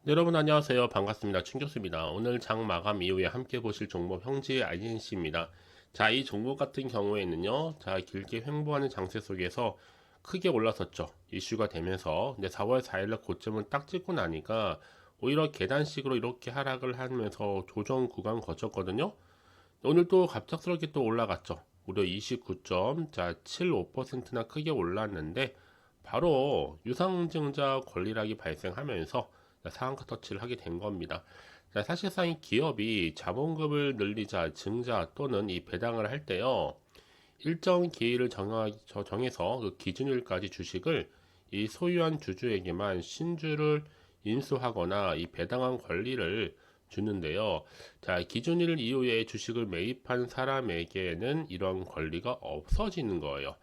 네, 여러분 안녕하세요. 반갑습니다. 충교수입니다. 오늘 장 마감 이후에 함께 보실 종목 형지 INC입니다. 자, 이 종목 같은 경우에는요. 자, 길게 횡보하는 장세 속에서 크게 올라섰죠. 이슈가 되면서 이제 4월 4일날 고점을 딱 찍고 나니까 오히려 계단식으로 이렇게 하락을 하면서 조정 구간 거쳤거든요. 오늘 또 갑작스럽게 또 올라갔죠. 무려 29.75%나 크게 올랐는데 바로 유상증자 권리락이 발생하면서 상한가 터치를 하게 된 겁니다. 사실상 이 기업이 자본금을 늘리자 증자 또는 이 배당을 할 때요. 일정 기일을 정해서 그 기준일까지 주식을 이 소유한 주주에게만 신주를 인수하거나 이 배당한 권리를 주는데요. 자, 기준일 이후에 주식을 매입한 사람에게는 이런 권리가 없어지는 거예요.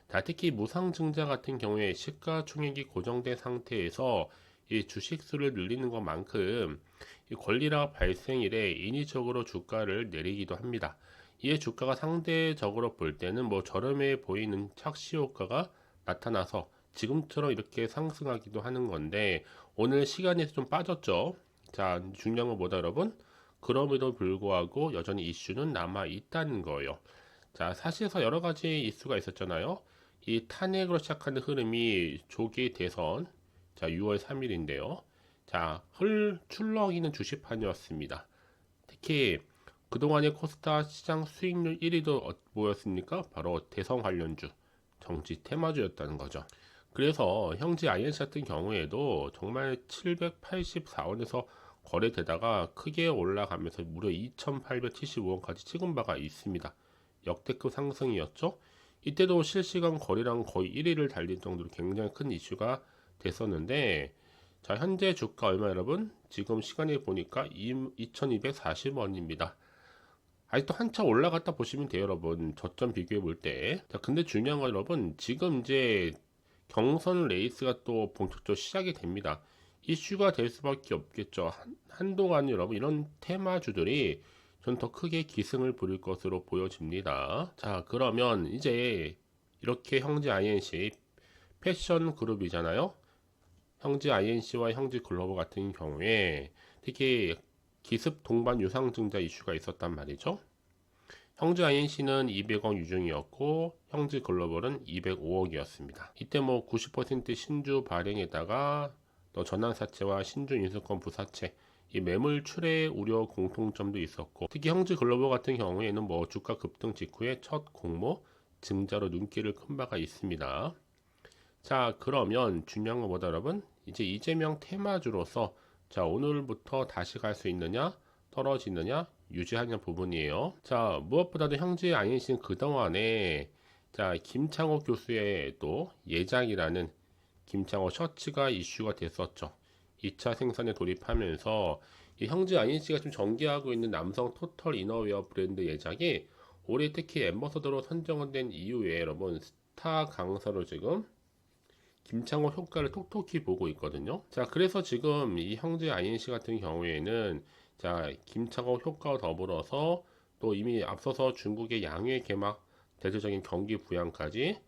자, 특히 무상증자 같은 경우에 시가총액이 고정된 상태에서 이 주식수를 늘리는 것만큼 이 권리락 발생일에 인위적으로 주가를 내리기도 합니다. 이에 주가가 상대적으로 볼 때는 뭐 저렴해 보이는 착시 효과가 나타나서 지금처럼 이렇게 상승하기도 하는 건데 오늘 시간에서 좀 빠졌죠. 자, 중요한 건 뭐다 여러분? 그럼에도 불구하고 여전히 이슈는 남아 있다는 거예요. 자, 사실상 여러 가지 이슈가 있었잖아요. 이 탄핵으로 시작하는 흐름이 조기 대선, 자, 6월 3일인데요. 자, 출렁이는 주식판이었습니다. 특히 그동안의 코스타 시장 수익률 1위도 뭐였습니까? 바로 대선 관련주, 정치 테마주였다는 거죠. 그래서 형제 INC 같은 경우에도 정말 784원에서 거래되다가 크게 올라가면서 무려 2875원까지 찍은 바가 있습니다. 역대급 상승이었죠. 이때도 실시간 거래량 거의 1위를 달릴 정도로 굉장히 큰 이슈가 됐었는데, 자, 현재 주가 얼마 여러분? 지금 시간에 보니까 2240원입니다. 아직도 한참 올라갔다 보시면 돼요, 여러분. 저점 비교해 볼 때. 자, 근데 중요한 건 여러분, 지금 이제 경선 레이스가 또 본격적으로 시작이 됩니다. 이슈가 될 수밖에 없겠죠. 한동안 여러분, 이런 테마주들이 전 더 크게 기승을 부릴 것으로 보여집니다. 자, 그러면 이제 이렇게 형제 INC 패션 그룹이잖아요. 형제 INC와 형제 글로벌 같은 경우에 특히 기습 동반 유상증자 이슈가 있었단 말이죠. 형제 INC는 200억 유증이었고 형제 글로벌은 205억이었습니다. 이때 뭐 90% 신주 발행에다가 또 전환사채와 신주 인수권 부사채 이 매물 출회 우려 공통점도 있었고 특히 형제 글로벌 같은 경우에는 뭐 주가 급등 직후에 첫 공모 증자로 눈길을 큰 바가 있습니다. 자, 그러면 중요한 건 뭐다 여러분? 이제 이재명 테마주로서 자, 오늘부터 다시 갈 수 있느냐 떨어지느냐 유지하냐 부분이에요. 자, 무엇보다도 형제 INC는 그동안에 자, 김창호 교수의 또 예장이라는 김창호 셔츠가 이슈가 됐었죠. 2차 생산에 돌입하면서 이 형제 INC가 좀 전개하고 있는 남성 토털 이너웨어 브랜드 예장이 올해 특히 앰버서더로 선정된 이후에 여러분 스타 강사로 지금 김창호 효과를 톡톡히 보고 있거든요. 자, 그래서 지금 이 형제 INC 같은 경우에는 자, 김창호 효과와 더불어서 또 이미 앞서서 중국의 양회 개막 대대적인 경기 부양까지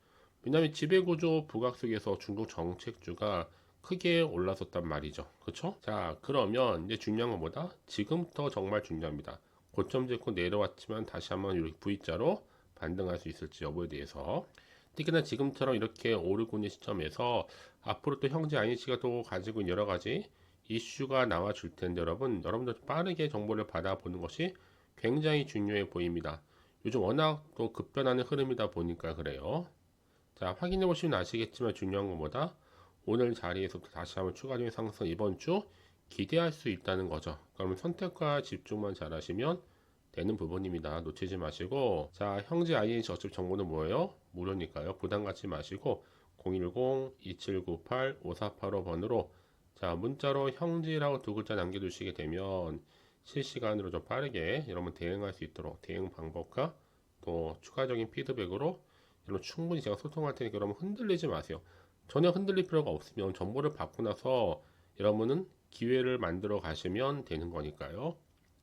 왜냐하면 지배구조 부각 속에서 중국 정책주가 크게 올라섰단 말이죠. 그렇죠? 자, 그러면 이제 중요한 건 뭐다? 지금부터 정말 중요합니다. 고점 찍고 내려왔지만 다시 한번 이렇게 V자로 반등할 수 있을지 여부에 대해서 특히나 지금처럼 이렇게 오르고 있는 시점에서 앞으로 또 형제 INC가 또 가지고 있는 여러 가지 이슈가 나와 줄 텐데 여러분들 빠르게 정보를 받아보는 것이 굉장히 중요해 보입니다. 요즘 워낙 또 급변하는 흐름이다 보니까 그래요. 자, 확인해 보시면 아시겠지만 중요한 것보다 오늘 자리에서부터 다시 한번 추가적인 상승 이번 주 기대할 수 있다는 거죠. 그러면 선택과 집중만 잘 하시면 되는 부분입니다. 놓치지 마시고 자, 형제 INC 어차피 정보는 뭐예요? 무료니까요. 부담 갖지 마시고 010-2798-5485번으로 자, 문자로 형제라고 두 글자 남겨두시게 되면 실시간으로 좀 빠르게 여러분 대응할 수 있도록 대응 방법과 또 추가적인 피드백으로 여러분 충분히 제가 소통할 테니까 여러분 흔들리지 마세요. 전혀 흔들릴 필요가 없으면 정보를 받고 나서 여러분은 기회를 만들어 가시면 되는 거니까요.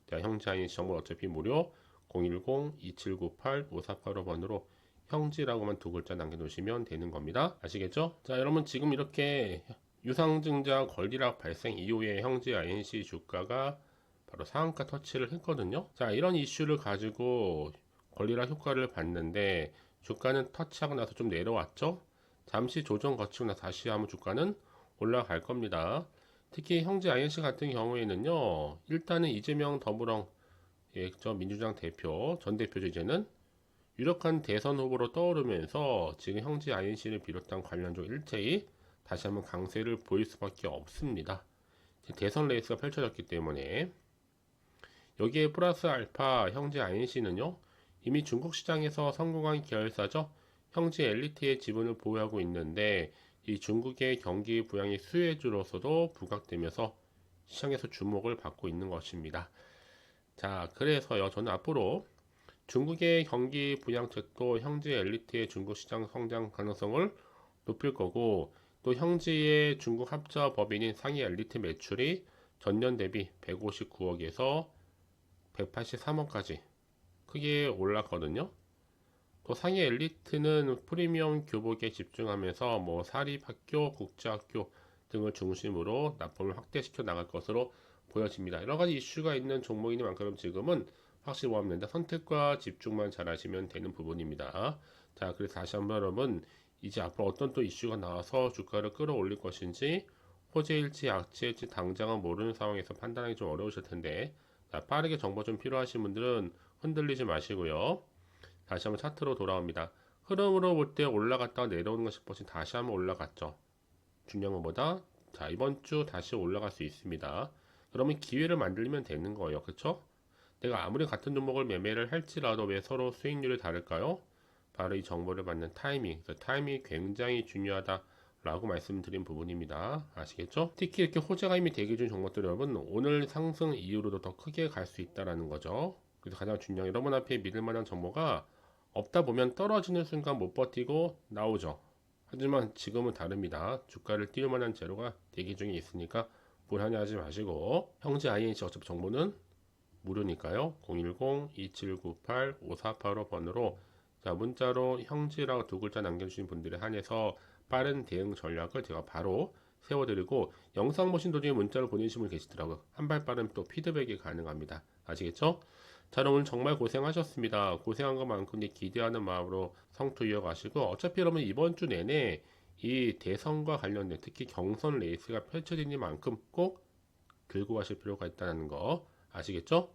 자, 형제 INC 정보 어차피 무료 010-2798-5485번으로 형제라고만 두 글자 남겨놓으시면 되는 겁니다. 아시겠죠? 자, 여러분 지금 이렇게 유상증자 권리락 발생 이후에 형제 INC 주가가 바로 상한가 터치를 했거든요. 자, 이런 이슈를 가지고 권리락 효과를 봤는데 주가는 터치하고 나서 좀 내려왔죠. 잠시 조정 거치고 나서 다시 한번 주가는 올라갈 겁니다. 특히 형제 INC 같은 경우에는요, 일단은 이재명 더불어 저 민주당 대표 전 대표죠. 이제는 유력한 대선 후보로 떠오르면서 지금 형제 INC를 비롯한 관련주 일체히 다시 한번 강세를 보일 수밖에 없습니다. 대선 레이스가 펼쳐졌기 때문에. 여기에 플러스 알파 형제 INC는요, 이미 중국 시장에서 성공한 계열사죠. 형제 엘리트의 지분을 보유하고 있는데 이 중국의 경기 부양의 수혜주로서도 부각되면서 시장에서 주목을 받고 있는 것입니다. 자, 그래서요, 저는 앞으로 중국의 경기 부양책도 형제 엘리트의 중국 시장 성장 가능성을 높일 거고, 또 형제의 중국 합자 법인인 상위 엘리트 매출이 전년 대비 159억에서 183억까지 크게 올랐거든요. 또 상위 엘리트는 프리미엄 교복에 집중하면서 뭐 사립학교, 국제학교 등을 중심으로 납품을 확대시켜 나갈 것으로 보여집니다. 여러 가지 이슈가 있는 종목이니 만큼 지금은 확실히 모았는데 선택과 집중만 잘 하시면 되는 부분입니다. 자, 그래서 다시 한번 여러분, 이제 앞으로 어떤 또 이슈가 나와서 주가를 끌어올릴 것인지 호재일지 악재일지 당장은 모르는 상황에서 판단하기 좀 어려우실 텐데, 자, 빠르게 정보 좀 필요하신 분들은 흔들리지 마시고요. 다시 한번 차트로 돌아옵니다. 흐름으로 볼 때 올라갔다가 내려오는 것 싶어서 다시 한번 올라갔죠. 중요한 것보다 자, 이번 주 다시 올라갈 수 있습니다. 그러면 기회를 만들면 되는 거예요. 그쵸? 내가 아무리 같은 종목을 매매를 할지라도 왜 서로 수익률이 다를까요? 바로 이 정보를 받는 타이밍. 타이밍이 굉장히 중요하다라고 말씀드린 부분입니다. 아시겠죠? 특히 이렇게 호재가 이미 대기 중 종목들 여러분, 오늘 상승 이후로도 더 크게 갈 수 있다라는 거죠. 그래서 가장 중요한 여러분 앞에 믿을 만한 정보가 없다 보면 떨어지는 순간 못 버티고 나오죠. 하지만 지금은 다릅니다. 주가를 띄울 만한 재료가 대기 중에 있으니까 불안해하지 마시고, 형제 INC 어차피 정보는 무료니까요. 010-2798-5485번으로 자, 문자로 형제라고 두 글자 남겨주신 분들에 한해서 빠른 대응 전략을 제가 바로 세워드리고, 영상 보신 도중에 문자를 보내주신 분 계시더라고요. 한 발 빠른 또 피드백이 가능합니다. 아시겠죠? 자, 오늘 정말 고생하셨습니다. 고생한 것만큼 기대하는 마음으로 성투 이어가시고, 어차피 여러분 이번 주 내내 이 대선과 관련된 특히 경선 레이스가 펼쳐지니만큼 꼭 들고 가실 필요가 있다는 거 아시겠죠?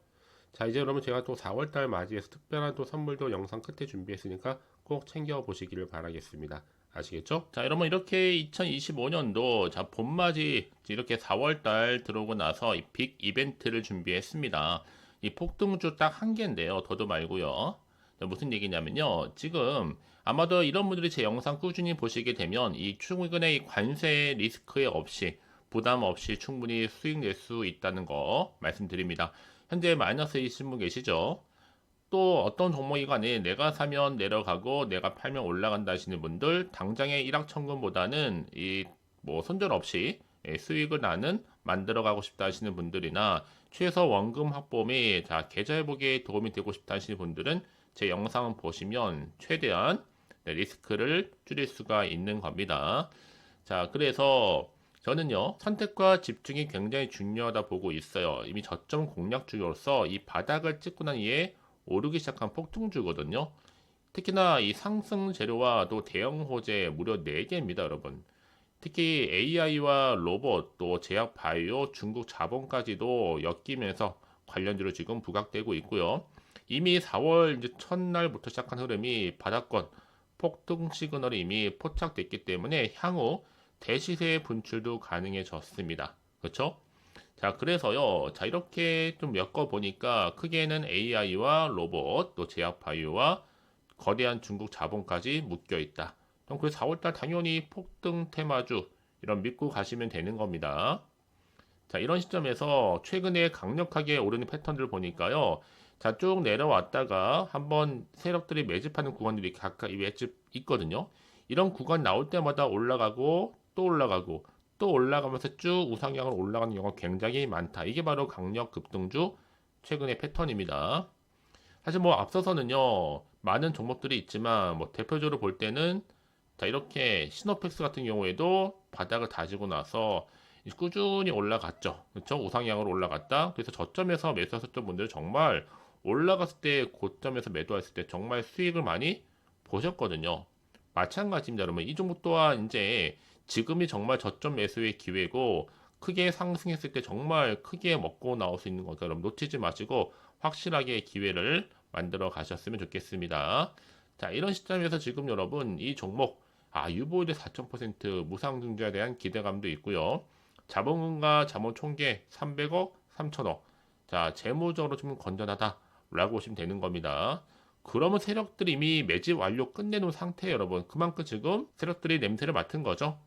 자, 이제 여러분 제가 또 4월달 맞이해서 특별한 또 선물도 영상 끝에 준비했으니까 꼭 챙겨 보시기를 바라겠습니다. 아시겠죠? 자, 여러분 이렇게 2025년도 자 봄맞이 이렇게 4월달 들어오고 나서 이 빅 이벤트를 준비했습니다. 이 폭등주 딱 한 개인데요. 더도 말고요. 자, 무슨 얘기냐면요. 지금 아마도 이런 분들이 제 영상 꾸준히 보시게 되면 이 최근의 이 관세 리스크에 없이 부담 없이 충분히 수익 낼 수 있다는 거 말씀드립니다. 현재 마이너스이신 분 계시죠? 또 어떤 종목이 간에 내가 사면 내려가고 내가 팔면 올라간다 하시는 분들 당장의 일확천금보다는 이 뭐 손절 없이 수익을 나는 만들어 가고 싶다 하시는 분들이나 최소 원금 확보 및 자 계좌 회복에 도움이 되고 싶다 하시는 분들은 제 영상을 보시면 최대한 리스크를 줄일 수가 있는 겁니다. 자, 그래서 저는요, 선택과 집중이 굉장히 중요하다 보고 있어요. 이미 저점 공략주로서 이 바닥을 찍고 난 이에 오르기 시작한 폭등주거든요. 특히나 이 상승 재료와 또 대형 호재 무려 4개입니다, 여러분. 특히 AI와 로봇, 또 제약 바이오, 중국 자본까지도 엮이면서 관련주로 지금 부각되고 있고요. 이미 4월 이제 첫날부터 시작한 흐름이 바닥권 폭등 시그널이 이미 포착됐기 때문에 향후 대시세 분출도 가능해졌습니다. 그렇죠? 자, 그래서요. 자, 이렇게 좀 엮어 보니까 크게는 AI와 로봇, 또 제약 바이오와 거대한 중국 자본까지 묶여 있다. 그럼 그 4월달 당연히 폭등 테마주 이런 믿고 가시면 되는 겁니다. 자, 이런 시점에서 최근에 강력하게 오르는 패턴들을 보니까요. 자, 쭉 내려왔다가 한번 세력들이 매집하는 구간들이 각각 매집 있거든요. 이런 구간 나올 때마다 올라가고 또 올라가고 또 올라가면서 쭉 우상향으로 올라가는 경우가 굉장히 많다. 이게 바로 강력 급등주 최근의 패턴입니다. 사실 뭐 앞서서는요. 많은 종목들이 있지만 뭐 대표적으로 볼 때는 자, 이렇게 시노펙스 같은 경우에도 바닥을 다지고 나서 꾸준히 올라갔죠. 그렇죠? 우상향으로 올라갔다. 그래서 저점에서 매수하셨던 분들은 정말 올라갔을 때 고점에서 매도했을 때 정말 수익을 많이 보셨거든요. 마찬가지입니다, 여러분. 이 종목 또한 이제 지금이 정말 저점 매수의 기회고 크게 상승했을 때 정말 크게 먹고 나올 수 있는 거니까 여러분 놓치지 마시고 확실하게 기회를 만들어 가셨으면 좋겠습니다. 자, 이런 시점에서 지금 여러분 이 종목 유보율 4,000% 무상증자에 대한 기대감도 있고요. 자본금과 자본 총계 300억, 3천억. 자, 재무적으로 좀 건전하다라고 보시면 되는 겁니다. 그러면 세력들이 이미 매집 완료 끝내놓은 상태예요, 여러분. 그만큼 지금 세력들이 냄새를 맡은 거죠.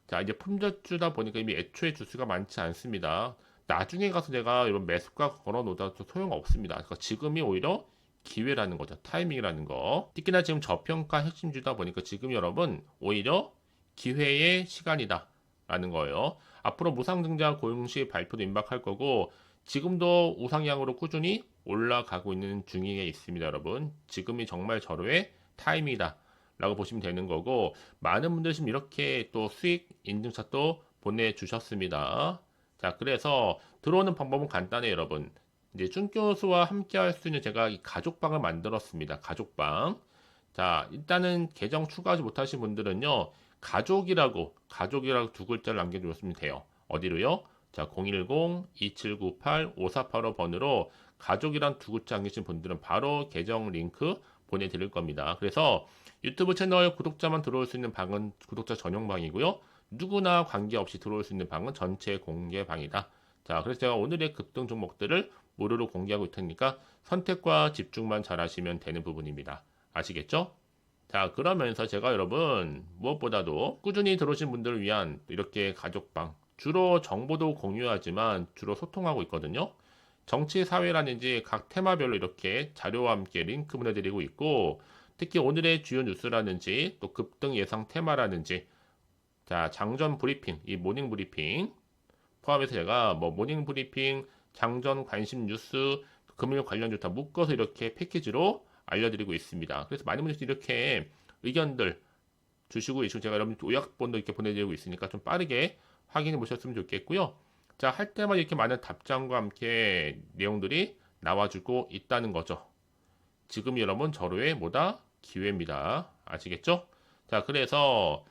자, 이제 품절주다 보니까 이미 애초에 주수가 많지 않습니다. 나중에 가서 내가 이런 매수가 걸어 놓아도 소용없습니다. 그러니까 지금이 오히려 기회라는 거죠. 타이밍이라는 거. 특히나 지금 저평가 핵심주다 보니까 지금 여러분 오히려 기회의 시간이다 라는 거예요. 앞으로 무상증자 고용시 발표도 임박할 거고 지금도 우상향으로 꾸준히 올라가고 있는 중에 있습니다, 여러분. 지금이 정말 절호의 타이밍이다 라고 보시면 되는 거고 많은 분들이 지금 이렇게 또 수익 인증샷 도 보내주셨습니다. 자, 그래서 들어오는 방법은 간단해요, 여러분. 이제 준 교수와 함께 할 수 있는 제가 이 가족방을 만들었습니다. 가족방. 자, 일단은 계정 추가하지 못하신 분들은요. 가족이라고 두 글자를 남겨주시면 돼요. 어디로요? 자, 010-2798-5485번으로 가족이란 두 글자 남기신 분들은 바로 계정 링크 보내드릴 겁니다. 그래서 유튜브 채널 구독자만 들어올 수 있는 방은 구독자 전용 방이고요. 누구나 관계없이 들어올 수 있는 방은 전체 공개 방이다. 자, 그래서 제가 오늘의 급등 종목들을 무료로 공개하고 있으니까 선택과 집중만 잘 하시면 되는 부분입니다. 아시겠죠? 자, 그러면서 제가 여러분 무엇보다도 꾸준히 들어오신 분들을 위한 이렇게 가족방 주로 정보도 공유하지만 주로 소통하고 있거든요. 정치, 사회라든지 각 테마별로 이렇게 자료와 함께 링크 보내드리고 있고 특히 오늘의 주요 뉴스라든지 또 급등 예상 테마라든지 자, 장전 브리핑, 이 모닝 브리핑 포함해서 제가 뭐 모닝 브리핑, 장전 관심 뉴스, 금융 관련주 다 묶어서 이렇게 패키지로 알려드리고 있습니다. 그래서 많은 분들이 이렇게 의견들 주시고 있고 제가 여러분 요약본도 이렇게 보내드리고 있으니까 좀 빠르게 확인해 보셨으면 좋겠고요. 자, 할 때마다 이렇게 많은 답장과 함께 내용들이 나와주고 있다는 거죠. 지금 여러분 절호의 뭐다? 기회입니다. 아시겠죠? 자, 그래서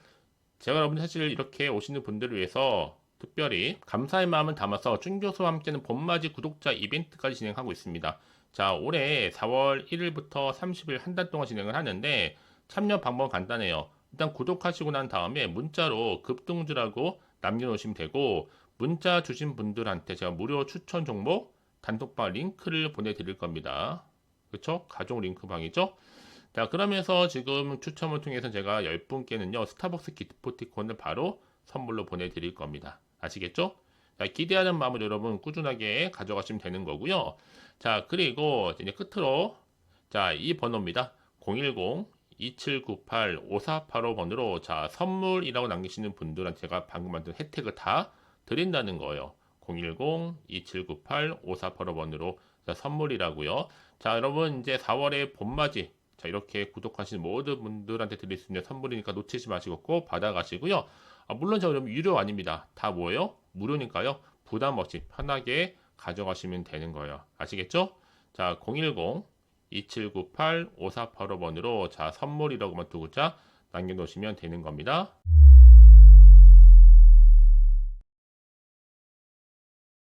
제가 여러분 사실 이렇게 오시는 분들을 위해서 특별히 감사의 마음을 담아서 준 교수와 함께는 봄맞이 구독자 이벤트까지 진행하고 있습니다. 자, 올해 4월 1일부터 30일 한 달 동안 진행을 하는데 참여 방법은 간단해요. 일단 구독하시고 난 다음에 문자로 급등주라고 남겨놓으시면 되고 문자 주신 분들한테 제가 무료 추천 종목 단톡방 링크를 보내드릴 겁니다. 그렇죠? 가족 링크방이죠. 자, 그러면서 지금 추첨을 통해서 제가 10분께는요 스타벅스 기프티콘을 바로 선물로 보내드릴 겁니다. 아시겠죠? 자, 기대하는 마음으로 여러분 꾸준하게 가져가시면 되는 거고요. 자, 그리고 이제 끝으로 자, 이 번호입니다. 010-2798-5485번으로 자, 선물이라고 남기시는 분들한테 제가 방금 만든 혜택을 다 드린다는 거예요. 010-2798-5485번으로 자, 선물이라고요. 자, 여러분 이제 4월에 봄맞이 자, 이렇게 구독하신 모든 분들한테 드릴 수 있는 선물이니까 놓치지 마시고 꼭 받아가시고요. 물론 저 여러분 유료 아닙니다. 다 뭐예요? 무료니까요. 부담 없이 편하게 가져가시면 되는 거예요. 아시겠죠? 자, 010-2798-5485번으로 자, 선물이라고만 두 글자 남겨놓으시면 되는 겁니다.